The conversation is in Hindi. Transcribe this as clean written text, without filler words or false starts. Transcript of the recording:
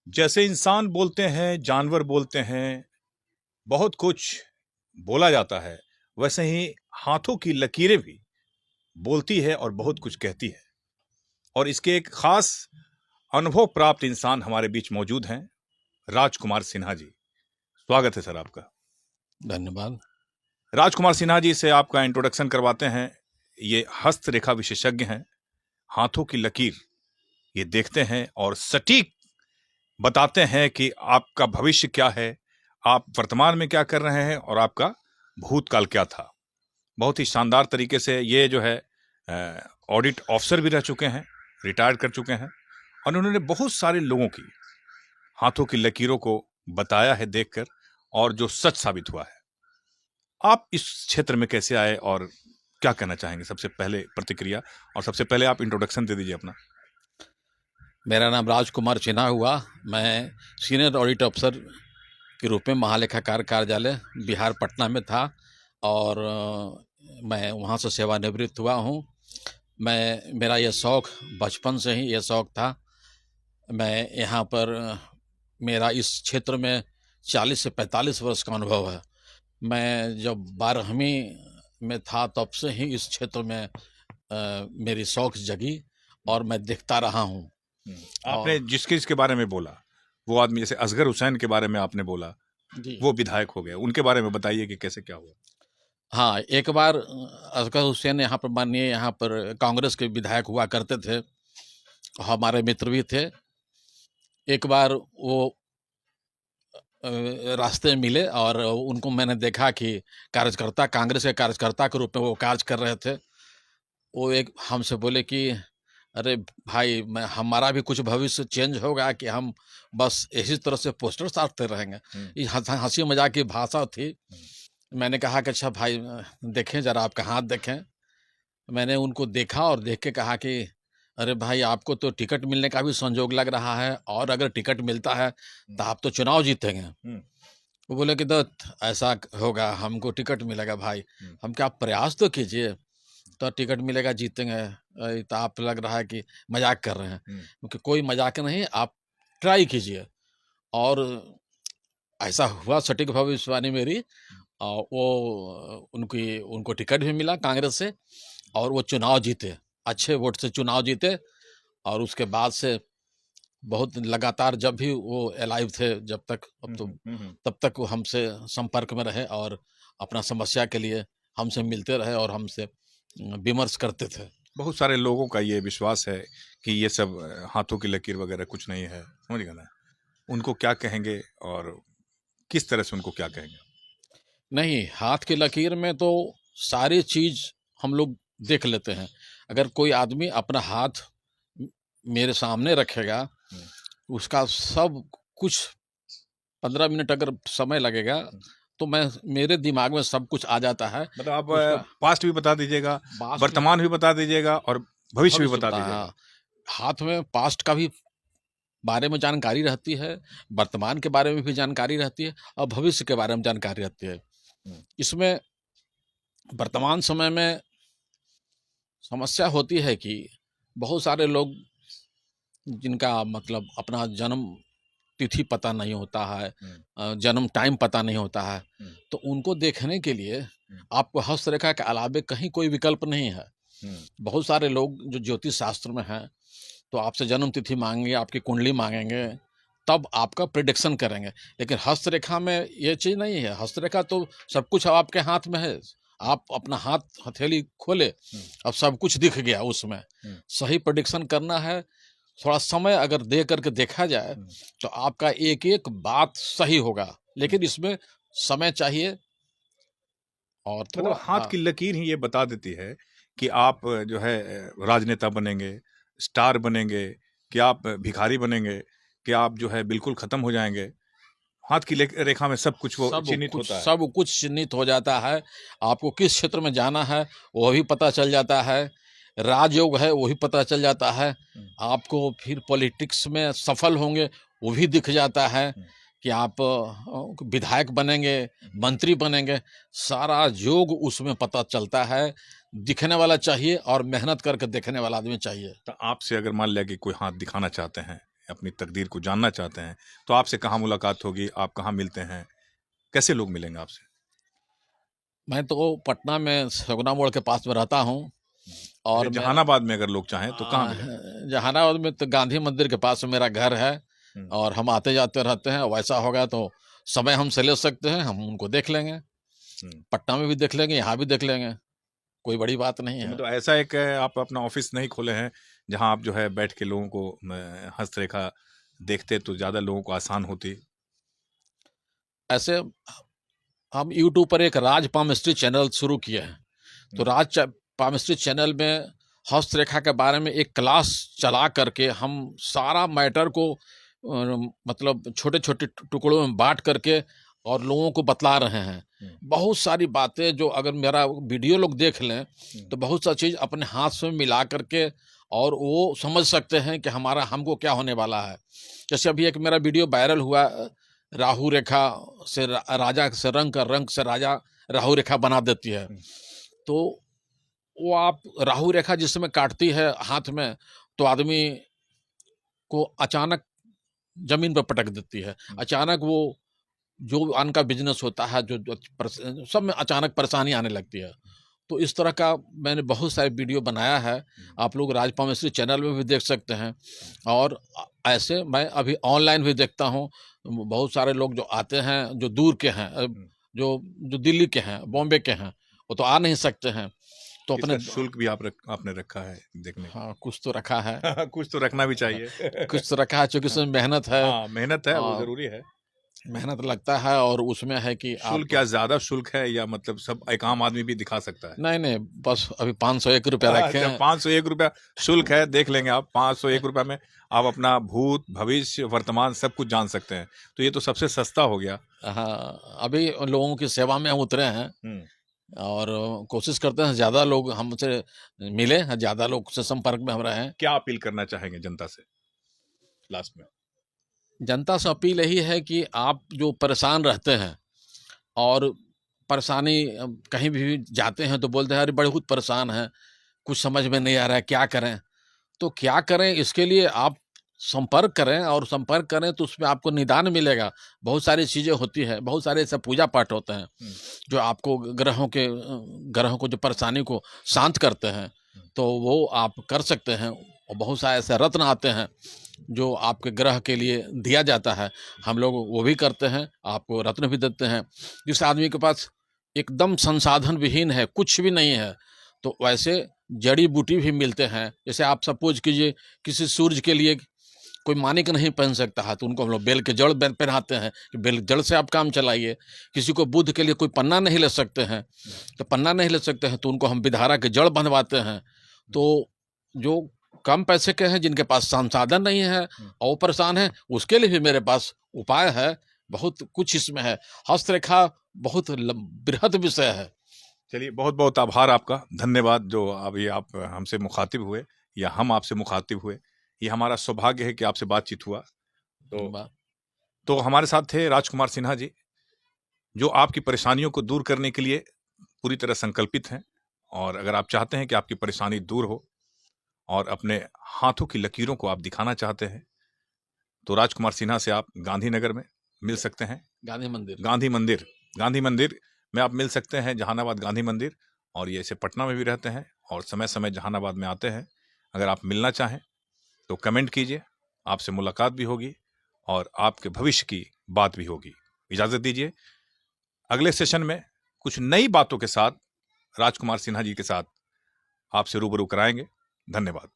जैसे इंसान बोलते हैं, जानवर बोलते हैं, बहुत कुछ बोला जाता है, वैसे ही हाथों की लकीरें भी बोलती है और बहुत कुछ कहती है। और इसके एक खास अनुभव प्राप्त इंसान हमारे बीच मौजूद हैं, राजकुमार सिन्हा जी। स्वागत है सर आपका। धन्यवाद। राजकुमार सिन्हा जी से आपका इंट्रोडक्शन करवाते हैं। ये हस्तरेखा विशेषज्ञ हैं, हाथों की लकीर ये देखते हैं और सटीक बताते हैं कि आपका भविष्य क्या है, आप वर्तमान में क्या कर रहे हैं और आपका भूतकाल क्या था। बहुत ही शानदार तरीके से ये जो है ऑडिट ऑफिसर भी रह चुके हैं, रिटायर्ड कर चुके हैं, और उन्होंने बहुत सारे लोगों की हाथों की लकीरों को बताया है देखकर, और जो सच साबित हुआ है। आप इस क्षेत्र में कैसे आए और क्या कहना चाहेंगे? सबसे पहले प्रतिक्रिया, और सबसे पहले आप इंट्रोडक्शन दे दीजिए अपना। मेरा नाम राजकुमार सिन्हा हुआ। मैं सीनियर ऑडिट अफसर के रूप में महालेखाकार कार्यालय बिहार पटना में था और मैं वहाँ से सेवानिवृत्त हुआ हूँ। मेरा ये शौक़ बचपन से ही ये शौक़ था। मैं यहाँ पर मेरा इस क्षेत्र में 40 से 45 वर्ष का अनुभव है। मैं जब 12वीं में था तब से ही इस क्षेत्र में मेरी शौक़ जगी और मैं देखता रहा हूँ। आपने जिसके बारे में बोला, वो आदमी, जैसे असगर हुसैन के बारे में आपने बोला, वो विधायक हो गए, उनके बारे में बताइए कि कैसे क्या हुआ। हाँ, एक बार असगर हुसैन यहाँ पर माननीय यहाँ पर कांग्रेस के विधायक हुआ करते थे, हमारे मित्र भी थे। एक बार वो रास्ते में मिले और उनको मैंने देखा कि कार्यकर्ता, कांग्रेस के कार्यकर्ता के रूप में वो कार्य कर रहे थे। वो एक हमसे बोले कि अरे भाई, हमारा भी कुछ भविष्य चेंज होगा कि हम बस इसी तरह से पोस्टर साटते रहेंगे। ये हंसी मजाक की भाषा थी। मैंने कहा कि अच्छा भाई, देखें जरा, आपका हाथ देखें। मैंने उनको देखा और देख के कहा कि अरे भाई, आपको तो टिकट मिलने का भी संजोग लग रहा है, और अगर टिकट मिलता है तो आप तो चुनाव जीतेंगे। वो बोले कि दत्त, ऐसा होगा, हमको टिकट मिलेगा भाई, हम क्या प्रयास तो कीजिए, तो टिकट मिलेगा, जीतेंगे। तो आप लग रहा है कि मजाक कर रहे हैं, क्योंकि कोई मजाक नहीं, आप ट्राई कीजिए। और ऐसा हुआ, सटीक भविष्यवाणी मेरी। और वो उनको टिकट भी मिला कांग्रेस से, और वो चुनाव जीते, अच्छे वोट से चुनाव जीते। और उसके बाद से बहुत लगातार, जब भी वो अलाइव थे, जब तक अब तो तब तक वो हमसे संपर्क में रहे और अपना समस्या के लिए हमसे मिलते रहे और हमसे विमर्श करते थे। बहुत सारे लोगों का ये विश्वास है कि ये सब हाथों की लकीर वगैरह कुछ नहीं है, समझ गए ना? उनको क्या कहेंगे और किस तरह से उनको क्या कहेंगे? नहीं, हाथ की लकीर में तो सारी चीज हम लोग देख लेते हैं। अगर कोई आदमी अपना हाथ मेरे सामने रखेगा, उसका सब कुछ 15 मिनट अगर समय लगेगा तो मेरे दिमाग में सब कुछ आ जाता है। मतलब आप पास्ट भी बता दीजिएगा, वर्तमान भी बता दीजिएगा और भविष्य भी बता दीजिएगा। हाथ में पास्ट का भी बारे में जानकारी रहती है, वर्तमान के बारे में भी जानकारी रहती है, और भविष्य के बारे में जानकारी रहती है। इसमें वर्तमान समय में समस्या होती है कि बहुत सारे लोग जिनका मतलब अपना जन्म तिथि पता नहीं होता है, जन्म टाइम पता नहीं होता है, तो उनको देखने के लिए आपको हस्तरेखा के अलावे कहीं कोई विकल्प नहीं है। बहुत सारे लोग जो ज्योतिष शास्त्र में हैं, तो आपसे जन्म तिथि मांगेंगे, आपकी कुंडली मांगेंगे, तब आपका प्रिडिक्शन करेंगे। लेकिन हस्तरेखा में ये चीज़ नहीं है। हस्तरेखा तो सब कुछ आपके हाथ में है। आप अपना हाथ हथेली खोले, अब सब कुछ दिख गया उसमें। सही प्रिडिक्शन करना है, थोड़ा समय अगर दे करके देखा जाए तो आपका एक एक बात सही होगा, लेकिन इसमें समय चाहिए। और मतलब हाथ की लकीर ही ये बता देती है कि आप जो है राजनेता बनेंगे, स्टार बनेंगे, कि आप भिखारी बनेंगे, कि आप जो है बिल्कुल खत्म हो जाएंगे। हाथ की रेखा में सब कुछ वो चिन्हित होता है। सब कुछ चिन्हित हो जाता है। आपको किस क्षेत्र में जाना है वो भी पता चल जाता है। राजयोग है वो भी पता चल जाता है। आपको फिर पॉलिटिक्स में सफल होंगे वो भी दिख जाता है कि आप विधायक बनेंगे, मंत्री बनेंगे। सारा योग उसमें पता चलता है। दिखने वाला चाहिए और मेहनत करके देखने वाला आदमी चाहिए। तो आपसे अगर मान लिया कि कोई हाथ दिखाना चाहते हैं अपनी तकदीर को जानना चाहते हैं, तो आपसे कहाँ मुलाकात होगी, आप कहाँ मिलते हैं, कैसे लोग मिलेंगे आपसे? मैं तो पटना में सगुना मोड़ के पास में रहता हूँ और मैं जहानाबाद में अगर लोग चाहें तो कहाँ मिलेंगे? जहानाबाद में तो गांधी मंदिर के पास में मेरा घर है और हम आते जाते रहते हैं। वैसा होगा तो समय हमसे ले सकते हैं, हम उनको देख लेंगे। पटना में भी देख लेंगे, यहाँ भी देख लेंगे, कोई बड़ी बात नहीं है। तो ऐसा एक आप अपना ऑफिस नहीं खोले हैं जहां आप जो है बैठ के लोगों को हस्तरेखा देखते तो ज्यादा लोगों को आसान होती? ऐसे हम यूट्यूब पर एक राज पामिस्ट्री चैनल शुरू किए हैं, तो पामिस्ट्री चैनल में हस्तरेखा के बारे में एक क्लास चला करके हम सारा मैटर को मतलब छोटे छोटे टुकड़ों में बांट करके और लोगों को बतला रहे हैं। बहुत सारी बातें जो अगर मेरा वीडियो लोग देख लें तो बहुत सा चीज़ अपने हाथ से मिला करके और वो समझ सकते हैं कि हमको क्या होने वाला है। जैसे अभी एक मेरा वीडियो वायरल हुआ, राहु रेखा से राजा से रंग से राजा राहु रेखा बना देती है। तो वो आप राहु रेखा जिस समय काटती है हाथ में तो आदमी को अचानक जमीन पर पटक देती है। अचानक वो जो उनका बिजनेस होता है सब में अचानक परेशानी आने लगती है। तो इस तरह का मैंने बहुत सारे वीडियो बनाया है, आप लोग राज पामिस्ट्री चैनल में भी देख सकते हैं। और ऐसे मैं अभी ऑनलाइन भी देखता हूँ, बहुत सारे लोग जो आते हैं जो दूर के हैं, जो दिल्ली के हैं, बॉम्बे के हैं, वो तो आ नहीं सकते हैं, तो अपने शुल्क भी आपने रखा है देखने का? हाँ, कुछ तो रखा है। कुछ तो रखना भी चाहिए। कुछ तो रखा है, चूंकि उसमें मेहनत है। हाँ, मेहनत है, वो जरूरी है, मेहनत लगता है। और उसमें है कि शुल्क क्या ज्यादा शुल्क है या मतलब सब एक आम आदमी भी दिखा सकता है? नहीं, बस अभी 501 रुपया रखे हैं। 501 रुपया शुल्क है, देख लेंगे आप। 501 रुपया में आप अपना भूत भविष्य वर्तमान सब कुछ जान सकते हैं, तो ये तो सबसे सस्ता हो गया। हाँ, अभी लोगों की सेवा में हम उतरे हैं और कोशिश करते हैं ज्यादा लोग हमसे मिले, ज्यादा लोग से संपर्क में हम रहे हैं। क्या अपील करना चाहेंगे जनता से लास्ट में? जनता से अपील यही है कि आप जो परेशान रहते हैं और परेशानी कहीं भी जाते हैं तो बोलते हैं अरे बहुत परेशान है, कुछ समझ में नहीं आ रहा है, क्या करें? तो क्या करें, इसके लिए आप संपर्क करें, और संपर्क करें तो उसमें आपको निदान मिलेगा। बहुत सारी चीज़ें होती हैं, बहुत सारे ऐसे पूजा पाठ होते हैं जो आपको ग्रहों को जो परेशानी को शांत करते हैं, तो वो आप कर सकते हैं। और बहुत सारे ऐसे रत्न आते हैं जो आपके ग्रह के लिए दिया जाता है, हम लोग वो भी करते हैं, आपको रत्न भी देते हैं। जिस आदमी के पास एकदम संसाधन विहीन है, कुछ भी नहीं है, तो वैसे जड़ी बूटी भी मिलते हैं। जैसे आप सपोज कीजिए किसी सूर्य के लिए कोई मानिक नहीं पहन सकता है, तो उनको हम लोग बेल के जड़ पहनाते हैं कि बेल जड़ से आप काम चलाइए। किसी को बुध के लिए कोई पन्ना नहीं ले सकते हैं, तो पन्ना नहीं ले सकते हैं तो उनको हम विधारा के जड़ बंधवाते हैं। तो जो कम पैसे के हैं, जिनके पास संसाधन नहीं है और परेशान है, उसके लिए भी मेरे पास उपाय है। बहुत कुछ इसमें है, हस्तरेखा बहुत बृहद विषय है। चलिए, बहुत बहुत आभार आपका, धन्यवाद जो अभी आप हमसे मुखातिब हुए या हम आपसे मुखातिब हुए। ये हमारा सौभाग्य है कि आपसे बातचीत हुआ। तो हमारे साथ थे राजकुमार सिन्हा जी, जो आपकी परेशानियों को दूर करने के लिए पूरी तरह संकल्पित हैं। और अगर आप चाहते हैं कि आपकी परेशानी दूर हो और अपने हाथों की लकीरों को आप दिखाना चाहते हैं, तो राजकुमार सिन्हा से आप गांधीनगर में मिल सकते हैं। गांधी मंदिर में आप मिल सकते हैं, जहानाबाद गांधी मंदिर। और ये इसे पटना में भी रहते हैं और समय समय जहानाबाद में आते हैं। अगर आप मिलना चाहें तो कमेंट कीजिए, आपसे मुलाकात भी होगी और आपके भविष्य की बात भी होगी। इजाजत दीजिए, अगले सेशन में कुछ नई बातों के साथ राजकुमार सिन्हा जी के साथ आपसे रूबरू कराएंगे। धन्यवाद।